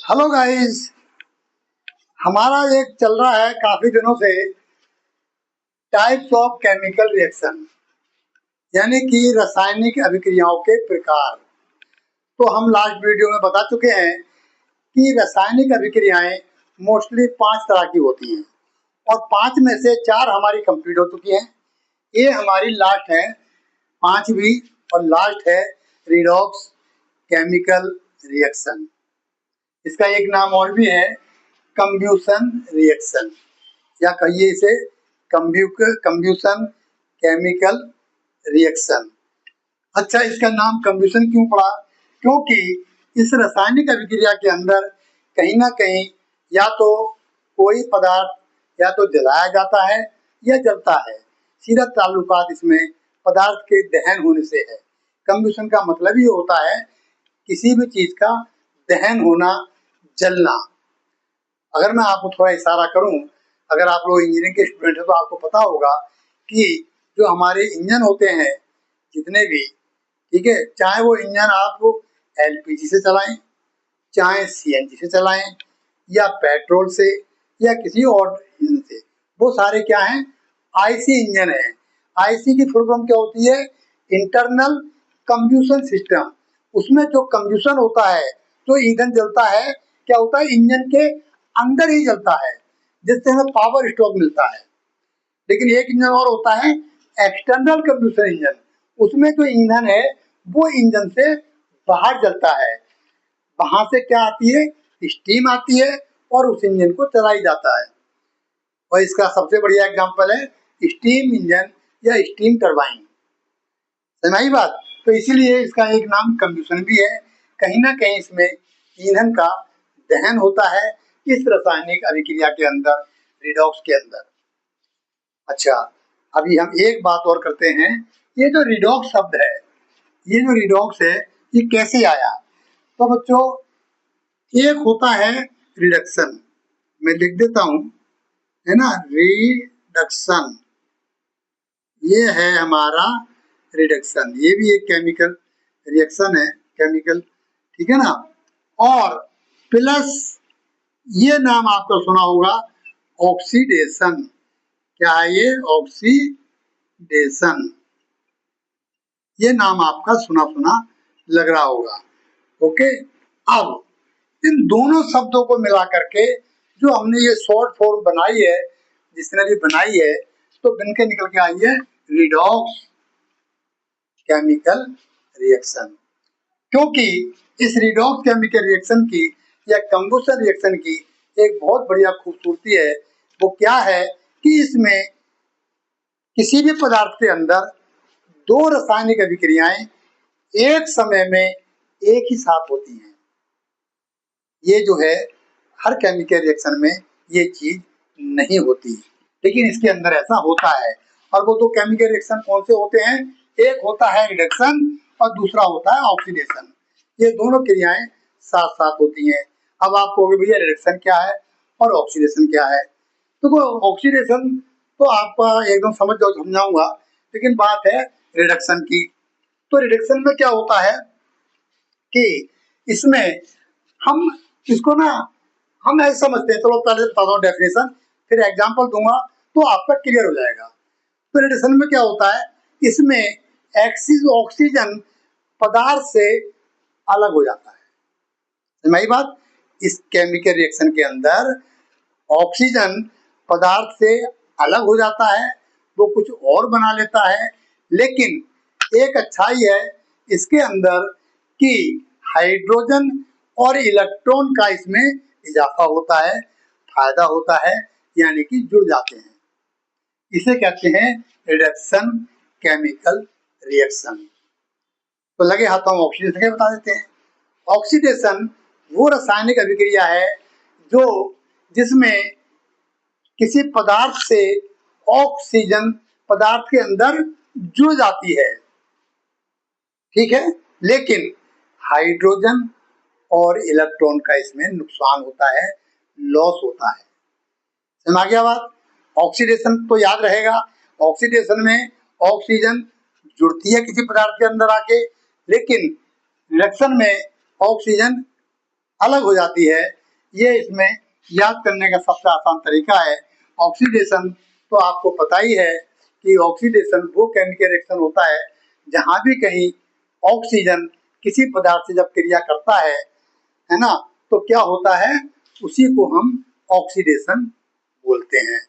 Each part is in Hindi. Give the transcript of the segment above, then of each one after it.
Hello guys. हमारा एक चल रहा है काफी दिनों से टाइप्स ऑफ केमिकल रिएक्शन, यानी कि रासायनिक अभिक्रियाओं के प्रकार। तो हम लास्ट वीडियो में बता चुके हैं कि रासायनिक अभिक्रियाएं मोस्टली 5 तरह की होती हैं और 5 में से 4 हमारी कंप्लीट हो चुकी हैं। ये हमारी लास्ट है 5वीं और लास्ट है रिडॉक्स केमिकल रिएक्शन। इसका एक नाम और भी है कंब्यूशन रिएक्शन, या कहिए इसे कंब्यूशन केमिकल रिएक्शन। अच्छा, इसका नाम कंब्यूशन क्यों पड़ा? क्योंकि इस रासायनिक अभिक्रिया के अंदर कहीं ना कहीं या तो कोई पदार्थ या तो जलाया जाता है या जलता है। सीधा ताल्लुकात इसमें पदार्थ के दहन होने से है। कंब्यूशन का मतलब ही होता है किसी भी चीज का दहन होना, जलना। अगर मैं आपको थोड़ा इशारा करूं, अगर आप लोग इंजीनियरिंग के स्टूडेंट हैं तो आपको पता होगा कि जो हमारे इंजन होते हैं जितने भी, ठीक है, चाहे वो इंजन आप एलपीजी से चलाएं, चाहे सीएनजी से चलाएं, या पेट्रोल से, या किसी और इंजन से, वो सारे क्या हैं? आईसी इंजन है। आईसी की फुल फॉर्म क्या होती है? Internal combustion system. उसमें जो कंब्यूशन होता है, जो ईंधन जलता है, क्या होता है? इंजन के अंदर ही जलता है, जिससे हमें पावर स्ट्रोक मिलता है। लेकिन एक इंजन और होता है एक्सटर्नल कंब्यूशन इंजन। उसमें जो ईंधन है वो इंजन से बाहर जलता है। वहां से क्या आती है? स्टीम आती है और उस इंजन को चलाई जाता है। और इसका सबसे बढ़िया एग्जांपल है स्टीम इंजन या स्टीम टरबाइन। समझ बात? तो इसीलिए इसका एक नाम कंब्यूशन भी है। कहीं ना कहीं इसमें ईंधन का दहन होता है इस रासायनिक अभिक्रिया के अंदर, रिडॉक्स के अंदर। अच्छा, अभी हम एक बात और करते हैं। ये जो रिडॉक्स शब्द है, ये जो रिडॉक्स है, ये कैसे आया? तो बच्चों, एक होता है रिडक्शन, मैं लिख देता हूं, है ना, रिडक्शन। ये है हमारा रिडक्शन। ये भी एक केमिकल रिएक्शन है, केमिकल, ठीक है ना। और प्लस ये नाम आपको सुना होगा ऑक्सीडेशन। क्या है ये? ऑक्सीडेशन। ये नाम आपका सुना सुना लग रहा होगा। ओके, अब इन दोनों शब्दों को मिला करके जो हमने ये शॉर्ट फॉर्म बनाई है, जिसने भी बनाई है, तो बन के निकल के आई है रिडॉक्स केमिकल रिएक्शन। क्योंकि इस रिडॉक्स केमिकल रिएक्शन की या कंबशन रिएक्शन की एक बहुत बढ़िया खूबसूरती है। वो क्या है कि इसमें किसी भी पदार्थ के अंदर दो रासायनिक अभिक्रियाएं एक समय में एक ही साथ होती हैं। ये जो है हर केमिकल रिएक्शन में ये चीज नहीं होती, लेकिन इसके अंदर ऐसा होता है। और वो दो केमिकल रिएक्शन कौन से होते हैं? एक होता है रिडक्शन और दूसरा होता है ऑक्सीडेशन। ये दोनों क्रियाएं साथ साथ होती हैं। अब आप कहोगे भैया रिडक्शन क्या है और ऑक्सीडेशन क्या है? तो ऑक्सीडेशन तो आपका एकदम समझ जाओ, समझाऊंगा, लेकिन बात है रिडक्शन की। तो रिडक्शन में क्या होता है कि इसमें हम इसको ना, हम ऐसे समझते हैं, चलो पहले बता दो डेफिनेशन, फिर एग्जांपल दूंगा तो आपका क्लियर हो जाएगा। तो रिडक्शन में क्या होता है? इसमें ऑक्सीजन पदार्थ से अलग हो जाता है। समझी बात? इस केमिकल रिएक्शन के अंदर ऑक्सीजन पदार्थ से अलग हो जाता है, वो कुछ और बना लेता है। लेकिन एक अच्छाई है इसके अंदर कि हाइड्रोजन और इलेक्ट्रॉन का इसमें इजाफा होता है, फायदा होता है, यानी कि जुड़ जाते हैं। इसे कहते हैं रिडक्शन केमिकल रिएक्शन। तो लगे हाथों हम ऑक्सीडेशन के बता देते हैं। ऑक्सीडेशन वो रासायनिक अभिक्रिया है जो जिसमें किसी पदार्थ से ऑक्सीजन पदार्थ के अंदर जुड़ जाती है, ठीक है, लेकिन हाइड्रोजन और इलेक्ट्रॉन का इसमें नुकसान होता है, लॉस होता है। समझ आ गया बात? ऑक्सीडेशन तो याद रहेगा, ऑक्सीडेशन में ऑक्सीजन जुड़ती है किसी पदार्थ के अंदर आके, लेकिन रिडक्शन में ऑक्सीजन अलग हो जाती है। ये इसमें याद करने का सबसे आसान तरीका है। ऑक्सीडेशन तो आपको पता ही है कि ऑक्सीडेशन वो केमिकल रिएक्शन होता है जहां भी कहीं ऑक्सीजन किसी पदार्थ से जब क्रिया करता है ना, तो क्या होता है, उसी को हम ऑक्सीडेशन बोलते हैं।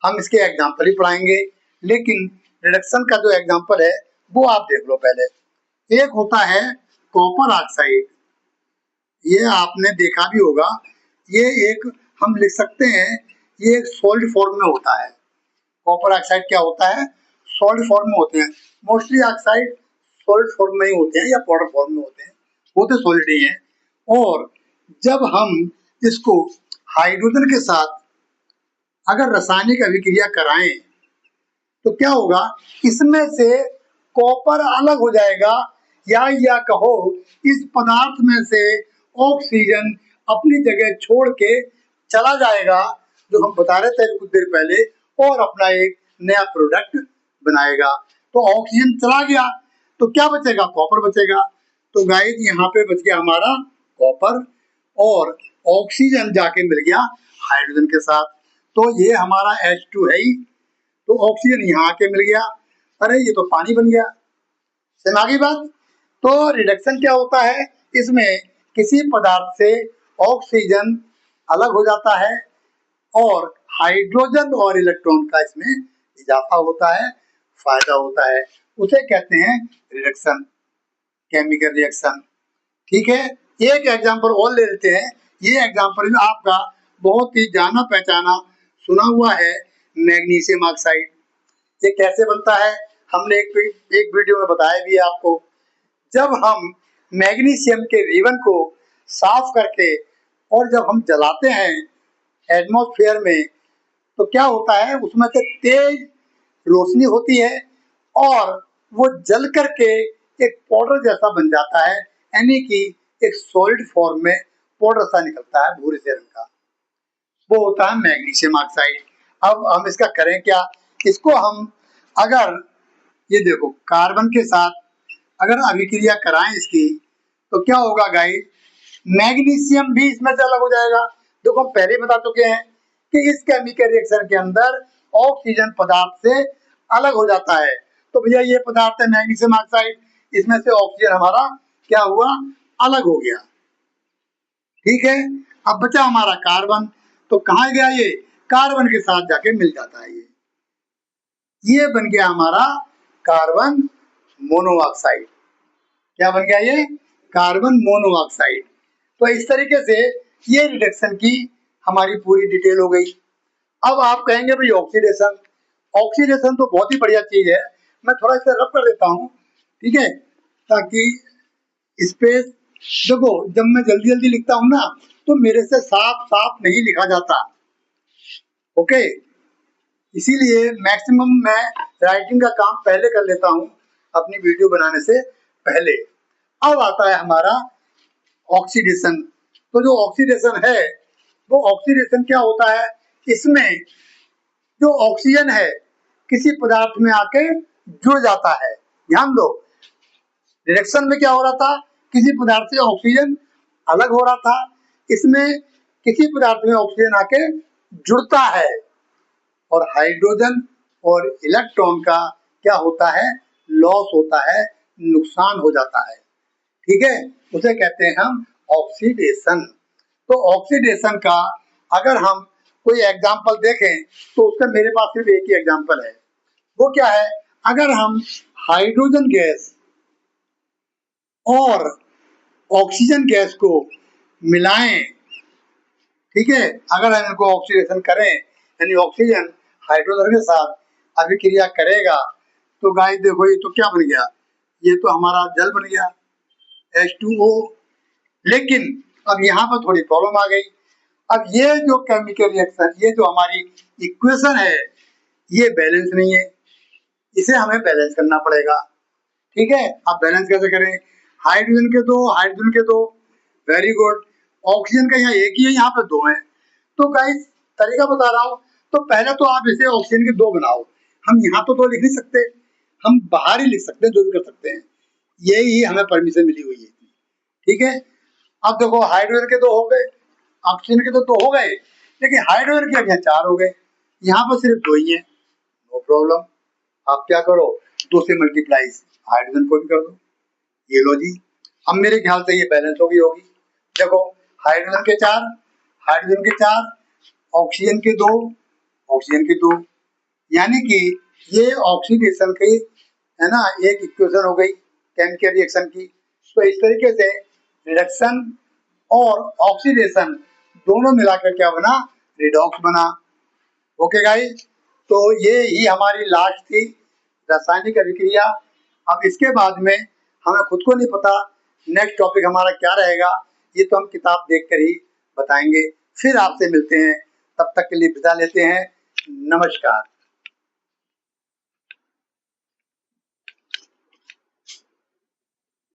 हम इसके एग्जाम्पल ही पढ़ाएंगे, लेकिन रिडक्शन का जो एग्जाम्पल है वो आप देख लो पहले। एक होता है कॉपर ऑक्साइड, ये आपने देखा भी होगा। ये एक हम लिख सकते हैं, ये एक सॉलिड फॉर्म में होता है। कॉपर ऑक्साइड क्या होता है, सॉलिड फॉर्म में होते हैं। मोस्टली ऑक्साइड सॉलिड फॉर्म में ही होते हैं या पाउडर फॉर्म में होते हैं, होते सॉलिड ही हैं। और जब हम इसको हाइड्रोजन के साथ अगर रासायनिक अभिक्रिया कराएं तो क्या होगा, इसमें से कॉपर अलग हो जाएगा, या कहो इस पदार्थ में से ऑक्सीजन अपनी जगह छोड़ के चला जाएगा, जो हम बता रहे थे कुछ देर पहले, और अपना एक नया प्रोडक्ट बनाएगा। तो ऑक्सीजन चला गया तो क्या बचेगा, कॉपर बचेगा। तो गाइस यहाँ पे बच गया हमारा कॉपर, और ऑक्सीजन जाके मिल गया हाइड्रोजन के साथ। तो ये हमारा H2 है ही, तो ऑक्सीजन यहाँ आके मिल गया, अरे ये तो पानी बन गया। समझ आ गई बात। तो रिडक्शन क्या होता है, इसमें किसी पदार्थ से ऑक्सीजन अलग हो जाता है और हाइड्रोजन और इलेक्ट्रॉन का इसमें इजाफा होता है, फायदा होता है, उसे कहते हैं रिडक्शन, केमिकल रिएक्शन। ठीक है, एक एग्जांपल और ले लेते हैं। ये एग्जांपल आपका बहुत ही जाना पहचाना सुना हुआ है, मैग्नीशियम ऑक्साइड। ये कैसे बनता है, हमने एक वीडियो में बताया भी है आपको। जब हम मैग्नीशियम के रिबन को साफ करके और जब हम जलाते हैं एटमॉस्फेयर में, तो क्या होता है, उसमें से तेज रोशनी होती है और वो जल करके एक पाउडर जैसा बन जाता है, यानी कि एक सॉलिड फॉर्म में पाउडर सा निकलता है भूरे से रंग का, वो होता है मैग्नीशियम ऑक्साइड। अब हम इसका करें क्या, इसको हम अगर ये देखो कार्बन के साथ अगर अभिक्रिया कराएं इसकी, तो क्या होगा गाइस, मैग्नीशियम भी इसमें से अलग हो जाएगा। देखो हम पहले बता चुके हैं कि इस केमिकल रिएक्शन के अंदर ऑक्सीजन पदार्थ से अलग हो जाता है। तो भैया ये पदार्थ है मैग्नीशियम ऑक्साइड, इसमें से ऑक्सीजन हमारा क्या हुआ, अलग हो गया। ठीक है, अब बचा हमारा कार्बन, तो कहाँ गया ये, कार्बन के साथ जाके मिल जाता है। ये बन गया हमारा कार्बन मोनोऑक्साइड। क्या बन गया ये, कार्बन मोनोऑक्साइड। तो इस तरीके से ये रिडक्शन की हमारी पूरी डिटेल हो गई। अब आप कहेंगे भाई ऑक्सीडेशन, ऑक्सीडेशन तो बहुत ही बढ़िया चीज है, मैं थोड़ा इसे रब कर देता हूँ, ठीक है, ताकि स्पेस, देखो जब मैं जल्दी जल्दी लिखता हूँ ना, तो मेरे से साफ साफ नहीं लिखा जाता। ओके, इसीलिए मैक्सिमम मैं राइटिंग का काम पहले कर लेता हूँ अपनी वीडियो बनाने से पहले। अब आता है हमारा ऑक्सीडेशन। तो जो ऑक्सीडेशन है, वो ऑक्सीडेशन क्या होता है, इसमें जो ऑक्सीजन है किसी पदार्थ में आके जुड़ जाता है। ध्यान दो, रिएक्शन में क्या हो रहा था, किसी पदार्थ से ऑक्सीजन अलग हो रहा था, इसमें किसी पदार्थ में ऑक्सीजन आके जुड़ता है और हाइड्रोजन और इलेक्ट्रॉन का क्या होता है, लॉस होता है, नुकसान हो जाता है। ठीक है, उसे कहते हैं हम ऑक्सीडेशन। तो ऑक्सीडेशन का अगर हम कोई एग्जाम्पल देखें, तो उसका मेरे पास सिर्फ एक ही एग्जाम्पल है। वो क्या है, अगर हम हाइड्रोजन गैस और ऑक्सीजन गैस को मिलाएं, ठीक है, अगर हम इनको ऑक्सीडेशन करें, यानी ऑक्सीजन हाइड्रोजन के साथ अभिक्रिया करेगा, तो गाइस देखो ये तो क्या बन गया, ये तो हमारा जल बन गया H2O। लेकिन अब यहाँ पर थोड़ी प्रॉब्लम आ गई। अब ये जो केमिकल रिएक्शन, ये जो हमारी इक्वेशन है, ये बैलेंस नहीं है, इसे हमें बैलेंस करना पड़ेगा। ठीक है, अब बैलेंस कैसे करें, हाइड्रोजन के दो, हाइड्रोजन के दो, वेरी गुड, ऑक्सीजन का यहाँ एक ही है, यहाँ पे दो हैं। तो गाइस तरीका बता रहा हूँ, तो पहले तो आप इसे ऑक्सीजन के दो बनाओ। हम यहाँ तो दो लिख नहीं सकते, हम बाहर ही लिख सकते हैं, जो भी कर सकते हैं, यही हमें परमिशन मिली हुई है। ठीक है, अब देखो हाइड्रोजन के 2 हो गए, ऑक्सीजन के तो 2 हो गए, लेकिन हाइड्रोजन के अब यहाँ 4 हो गए, यहाँ पर सिर्फ 2 ही है। नो प्रॉब्लम, आप क्या करो 2 से मल्टीप्लाई हाइड्रोजन को भी कर दो। ये लो जी, अब मेरे ख्याल से ये बैलेंस हो गई होगी। देखो हाइड्रोजन के 4, हाइड्रोजन के 4, ऑक्सीजन के 2, ऑक्सीजन के 2, यानी कि ये ऑक्सीडेशन की है ना एक इक्वेशन हो गई केमिकल रिएक्शन की। तो इस तरीके से रिडक्शन और ऑक्सीडेशन दोनों मिलाकर क्या बना, रिडॉक्स बना। ओके गाइस, तो ये ही हमारी लास्ट थी रासायनिक अभिक्रिया। अब इसके बाद में हमें खुद को नहीं पता नेक्स्ट टॉपिक हमारा क्या रहेगा, ये तो हम किताब देखकर ही बताएंगे। फिर आपसे मिलते हैं, तब तक के लिए विदा लेते हैं, नमस्कार।